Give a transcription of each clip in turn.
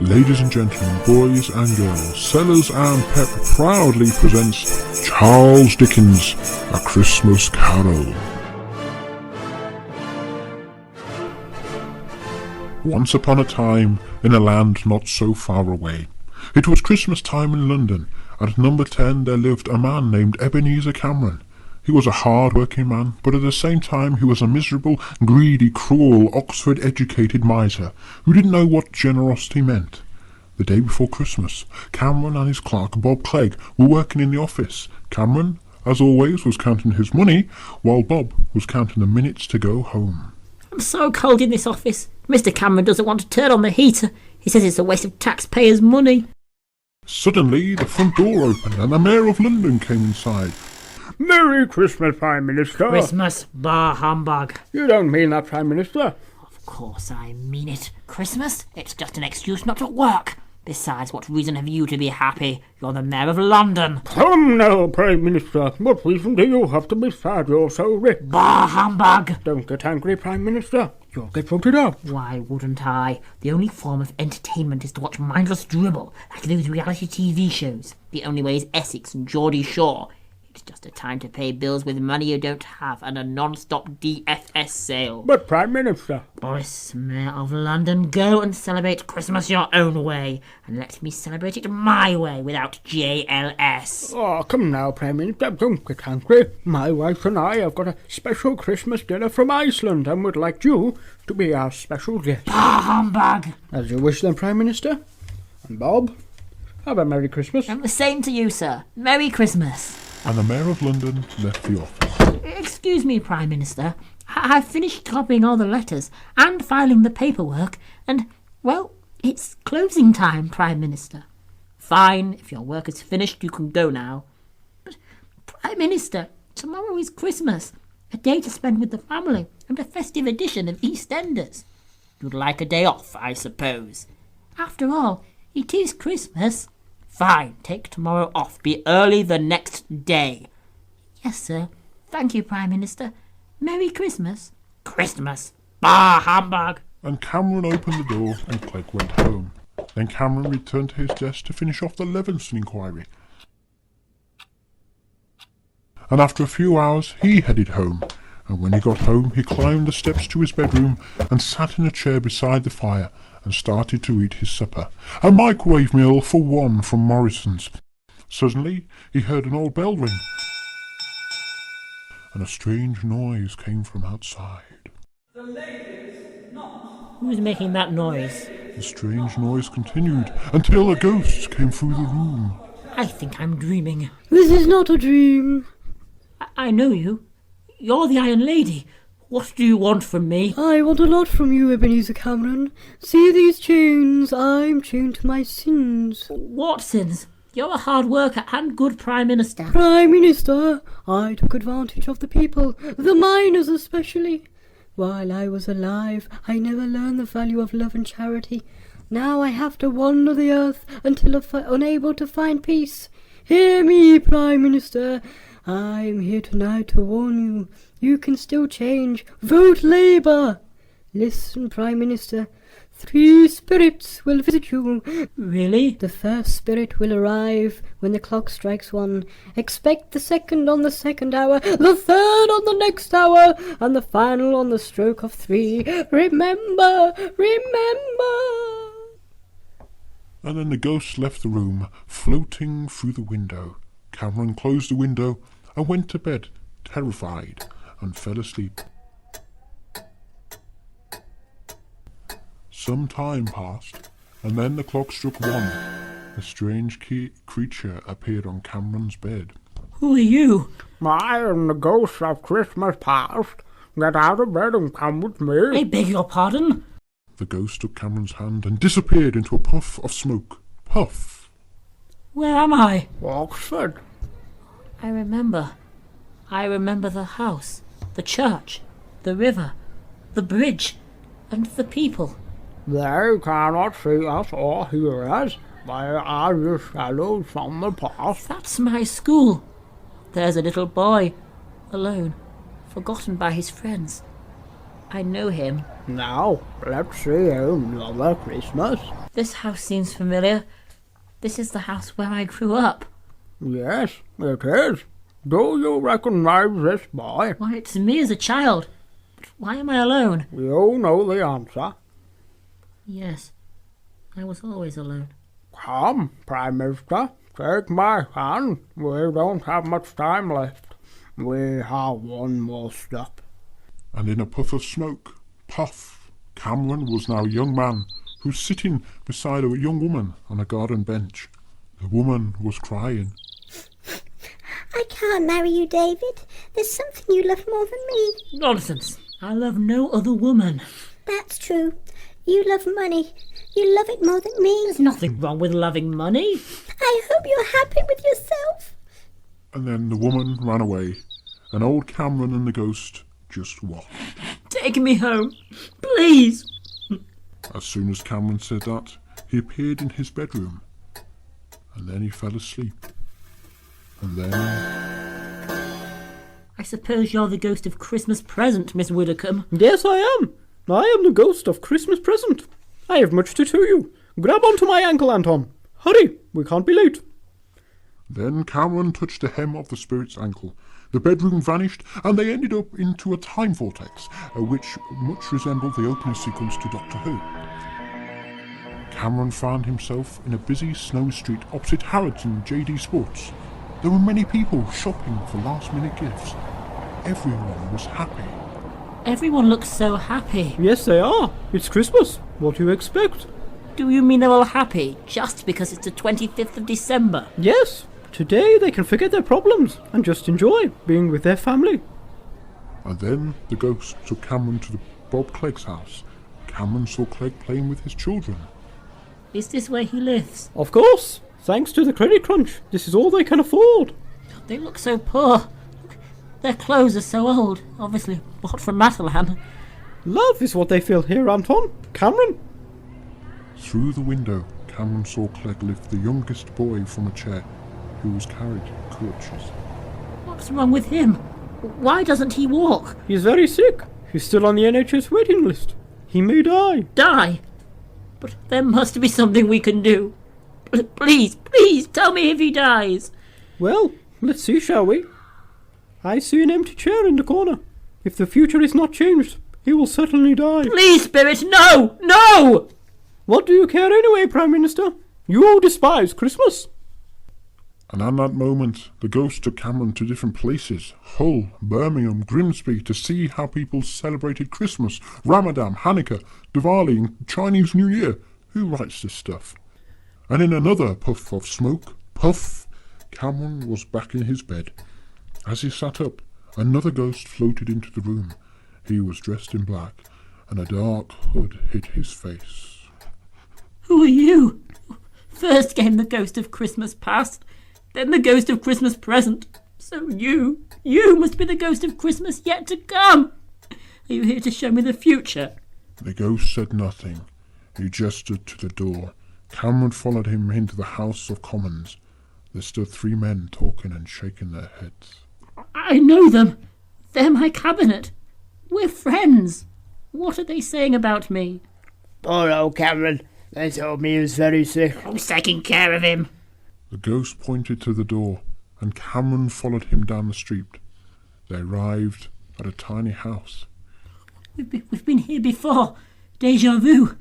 Ladies and gentlemen, boys and girls, Sellers and Pep proudly presents Charles Dickens' A Christmas Carol. Once upon a time, in a land not so far away, it was Christmas time in London, and at number 10 there lived a man named Ebenezer Cameron. He was a hard-working man, but at the same time he was a miserable, greedy, cruel, Oxford-educated miser who didn't know what generosity meant. The day before Christmas, Cameron and his clerk Bob Clegg were working in the office. Cameron, as always, was counting his money, while Bob was counting the minutes to go home. I'm so cold in this office. Mr. Cameron doesn't want to turn on the heater. He says it's a waste of taxpayers' money. Suddenly, the front door opened and the Mayor of London came inside. Merry Christmas, Prime Minister. Christmas, bah humbug. You don't mean that, Prime Minister. Of course I mean it. Christmas? It's just an excuse not to work. Besides, what reason have you to be happy? You're the Mayor of London. Come now, Prime Minister. What reason do you have to be sad you're so rich? Bah humbug. Don't get angry, Prime Minister. You'll get voted out. Why wouldn't I? The only form of entertainment is to watch mindless dribble, like those reality TV shows. The only way is Essex and Geordie Shore. It's just a time to pay bills with money you don't have and a non-stop DFS sale. But, Prime Minister... Boris, Mayor of London, go and celebrate Christmas your own way, and let me celebrate it my way without JLS. Oh, come now, Prime Minister, don't get angry. My wife and I have got a special Christmas dinner from Iceland and would like you to be our special guest. Ah, humbug! As you wish then, Prime Minister. And Bob, have a Merry Christmas. And the same to you, sir. Merry Christmas. And the Mayor of London left the office. Excuse me, Prime Minister. I've finished copying all the letters and filing the paperwork, and, well, it's closing time, Prime Minister. Fine, if your work is finished, you can go now. But, Prime Minister, tomorrow is Christmas, a day to spend with the family, and a festive edition of EastEnders. You'd like a day off, I suppose. After all, it is Christmas. Fine, take tomorrow off. Be early the next day. Yes, sir. Thank you, Prime Minister. Merry Christmas. Christmas. Bah, humbug. And Cameron opened the door and Clegg went home. Then Cameron returned to his desk to finish off the Levinson inquiry. And after a few hours he headed home. And when he got home he climbed the steps to his bedroom and sat in a chair beside the fire and started to eat his supper, a microwave meal for one from Morrison's. Suddenly he heard an old bell ring, and a strange noise came from outside. The ladies not. Who's making that noise? The strange noise continued until a ghost came through the room. I think I'm dreaming. This is not a dream. I know you. You're the Iron Lady. What do you want from me? I want a lot from you, Ebenezer Cameron. See these chains? I'm chained to my sins. What sins? You're a hard worker and good Prime Minister. Prime Minister, I took advantage of the people, the miners especially. While I was alive, I never learned the value of love and charity. Now I have to wander the earth until unable to find peace. Hear me, Prime Minister. I'm here tonight to warn you. You can still change. Vote Labour. Listen, Prime Minister. 3 spirits will visit you. Really? The first spirit will arrive when the clock strikes 1. Expect the second on the second hour, the third on the next hour, and the final on the stroke of 3. Remember, remember. And then the ghost left the room, floating through the window. Cameron closed the window and went to bed, terrified, and fell asleep. Some time passed, and then the clock struck 1. A strange creature appeared on Cameron's bed. Who are you? I am the ghost of Christmas past. Get out of bed and come with me. I beg your pardon? The ghost took Cameron's hand and disappeared into a puff of smoke. Puff! Where am I? Oxford. I remember the house, the church, the river, the bridge, and the people. They cannot see us or hear us. They are the shadows from the past. That's my school. There's a little boy, alone, forgotten by his friends. I know him. Now, let's see another Christmas. This house seems familiar. This is the house where I grew up. Yes, it is. Do you recognize this boy? Why, it's me as a child. But why am I alone? You know the answer. Yes, I was always alone. Come, Prime Minister, take my hand. We don't have much time left. We have one more step. And in a puff of smoke, puff, Cameron was now a young man who was sitting beside a young woman on a garden bench. The woman was crying. I can't marry you, David. There's something you love more than me. Nonsense. I love no other woman. That's true. You love money. You love it more than me. There's nothing wrong with loving money. I hope you're happy with yourself. And then the woman ran away, and old Cameron and the ghost just watched. Take me home, please. As soon as Cameron said that, he appeared in his bedroom, and then he fell asleep. And then... I suppose you're the ghost of Christmas Present, Miss Widdicombe. Yes, I am. I am the ghost of Christmas Present. I have much to tell you. Grab onto my ankle, Anton. Hurry, we can't be late. Then Cameron touched the hem of the spirit's ankle. The bedroom vanished, and they ended up into a time vortex, which much resembled the opening sequence to Doctor Who. Cameron found himself in a busy snow street opposite Harrods and JD Sports. There were many people shopping for last-minute gifts. Everyone was happy. Everyone looks so happy. Yes, they are. It's Christmas. What do you expect? Do you mean they're all happy just because it's the 25th of December? Yes. Today they can forget their problems and just enjoy being with their family. And then the ghost took Cameron to Bob Clegg's house. Cameron saw Clegg playing with his children. Is this where he lives? Of course. Thanks to the credit crunch, this is all they can afford. They look so poor. Their clothes are so old. Obviously bought from Matalan. Love is what they feel here, Anton. Cameron. Through the window, Cameron saw Clegg lift the youngest boy from a chair, who was carried in crutches. What's wrong with him? Why doesn't he walk? He's very sick. He's still on the NHS waiting list. He may die. Die? But there must be something we can do. Please, please, tell me if he dies. Well, let's see, shall we? I see an empty chair in the corner. If the future is not changed, he will certainly die. Please, Spirit, no! No! What do you care anyway, Prime Minister? You despise Christmas. And at that moment, the ghost took Cameron to different places, Hull, Birmingham, Grimsby, to see how people celebrated Christmas, Ramadan, Hanukkah, Diwali, and Chinese New Year. Who writes this stuff? And in another puff of smoke, puff, Cameron was back in his bed. As he sat up, another ghost floated into the room. He was dressed in black, and a dark hood hid his face. Who are you? First came the ghost of Christmas past, then the ghost of Christmas present. So you must be the ghost of Christmas yet to come. Are you here to show me the future? The ghost said nothing. He gestured to the door. Cameron followed him into the House of Commons. There stood three men talking and shaking their heads. I know them. They're my cabinet. We're friends. What are they saying about me? Poor old Cameron. They told me he was very sick. Who's taking care of him? The ghost pointed to the door, and Cameron followed him down the street. They arrived at a tiny house. We've been here before. Deja vu.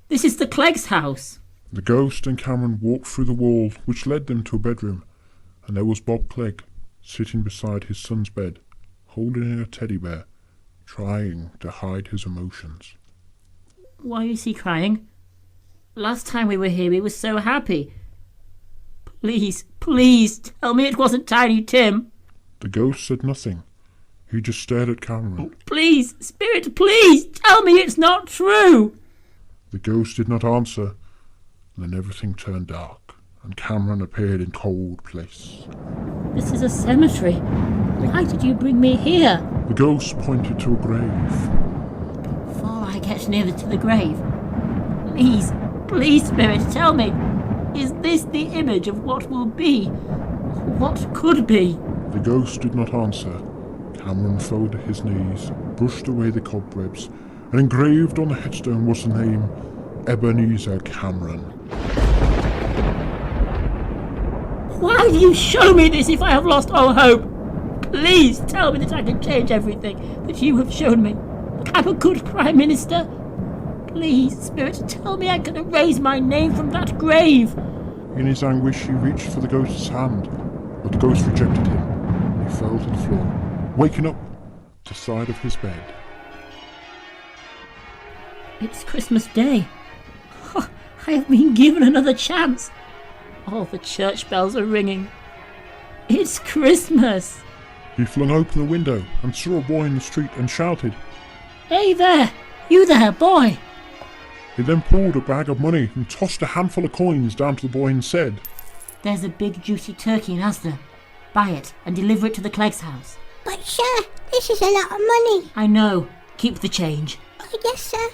This is the Clegg's house. The ghost and Cameron walked through the wall, which led them to a bedroom, and there was Bob Clegg, sitting beside his son's bed, holding a teddy bear, trying to hide his emotions. Why is he crying? Last time we were here, he was so happy. Please, please, tell me it wasn't Tiny Tim. The ghost said nothing. He just stared at Cameron. Please, Spirit, please, tell me it's not true. The ghost did not answer. Then everything turned dark, and Cameron appeared in cold place. This is a cemetery. Why did you bring me here? The ghost pointed to a grave. Before I get nearer to the grave, please, please, Spirit, tell me, is this the image of what will be? What could be? The ghost did not answer. Cameron fell to his knees brushed away the cobwebs, and engraved on the headstone was the name Ebenezer Cameron. Why do you show me this if I have lost all hope? Please tell me that I can change everything that you have shown me. I'm a good Prime Minister. Please, Spirit, tell me I can erase my name from that grave. In his anguish, he reached for the ghost's hand, but the ghost rejected him, and he fell to the floor, waking up at the side of his bed. It's Christmas Day. Oh, I have been given another chance. All the church bells are ringing. It's Christmas. He flung open the window and saw a boy in the street and shouted. Hey there, you there, boy. He then pulled a bag of money and tossed a handful of coins down to the boy and said, There's a big juicy turkey in Asda. Buy it and deliver it to the Clegg's house. But, sir, this is a lot of money. I know. Keep the change. Oh, yes, sir.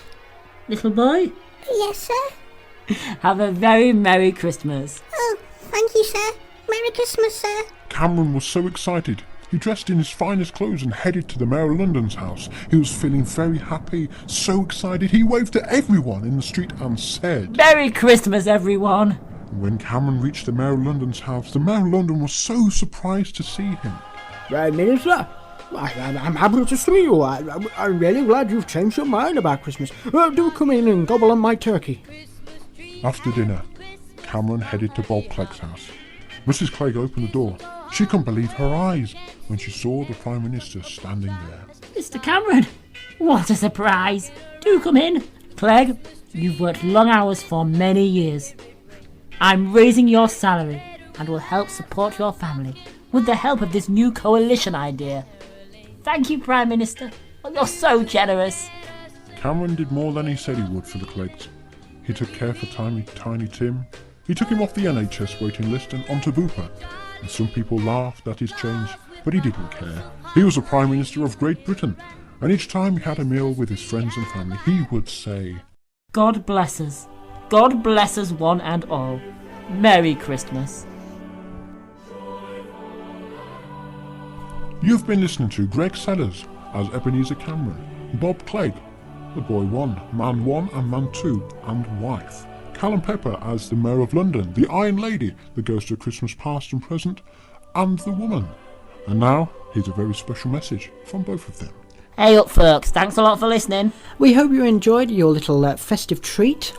Little boy, Yes, sir. have a very Merry Christmas. Oh, thank you, sir. Merry Christmas, sir. Cameron was so excited. He dressed in his finest clothes and headed to the Mayor of London's house. He was feeling very happy, so excited he waved to everyone in the street and said, Merry Christmas, everyone. When Cameron reached the Mayor of London's house, the Mayor of London was so surprised to see him. Prime Minister, I'm happy to see you. I'm really glad you've changed your mind about Christmas. Do come in and gobble on my turkey. After dinner, Cameron headed to Bob Clegg's house. Mrs. Clegg opened the door. She couldn't believe her eyes when she saw the Prime Minister standing there. Mr. Cameron, what a surprise. Do come in. Clegg, you've worked long hours for many years. I'm raising your salary and will help support your family with the help of this new coalition idea. Thank you, Prime Minister. You're so generous. Cameron did more than he said he would for the Cleggs. He took care for Tiny Tim. He took him off the NHS waiting list and onto Bupa. And some people laughed at his change, but he didn't care. He was the Prime Minister of Great Britain, and each time he had a meal with his friends and family, he would say, God bless us. God bless us one and all. Merry Christmas. You've been listening to Greg Sellers as Ebenezer Cameron, Bob Clegg, the Boy 1, Man 1 and Man 2, and Wife, Callum Pepper as the Mayor of London, the Iron Lady, the Ghost of Christmas Past and Present, and the Woman. And now, here's a very special message from both of them. Hey up, folks. Thanks a lot for listening. We hope you enjoyed your little festive treat.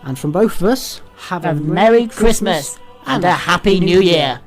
And from both of us, have A Merry Christmas and a Happy New Year.